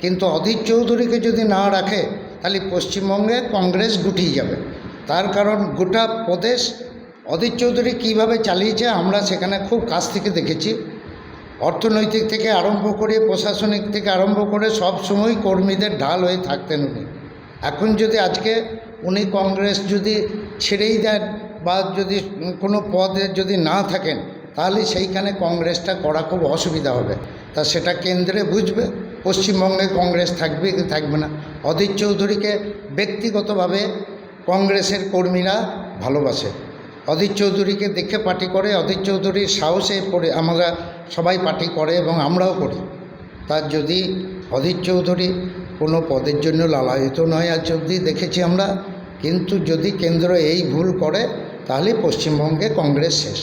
কিন্তু অধীর চৌধুরীকে যদি না রাখে তাহলে পশ্চিমবঙ্গে কংগ্রেস গুটিয়ে যাবে। তার কারণ গোটা প্রদেশ অধীর চৌধুরী কীভাবে চালিয়েছে আমরা সেখানে খুব কাছ থেকে দেখেছি। অর্থনৈতিক থেকে আরম্ভ করে প্রশাসনিক থেকে আরম্ভ করে সব সময় কর্মীদের ঢাল হয়ে থাকতেন উনি। এখন যদি আজকে উনি কংগ্রেস যদি ছেড়েই দেন বা যদি কোনো পদে যদি না থাকেন তাহলে সেইখানে কংগ্রেসটা করা খুব অসুবিধা হবে। তা সেটা কেন্দ্রে বুঝবে পশ্চিমবঙ্গে কংগ্রেস থাকবে কি থাকবে না। অধীর চৌধুরীকে ব্যক্তিগতভাবে কংগ্রেসের কর্মীরা ভালোবাসে, অধীর চৌধুরীকে দেখে পার্টি করে, অধীর চৌধুরীর সাহসে পড়ে আমরা সবাই পার্টি করে এবং আমরাও করি। তার যদি অধীর চৌধুরী কোনো পদের জন্য লালায়িত নয় আজ অবধি দেখেছি আমরা, কিন্তু যদি কেন্দ্র এই ভুল করে তাহলে পশ্চিমবঙ্গে কংগ্রেস শেষ।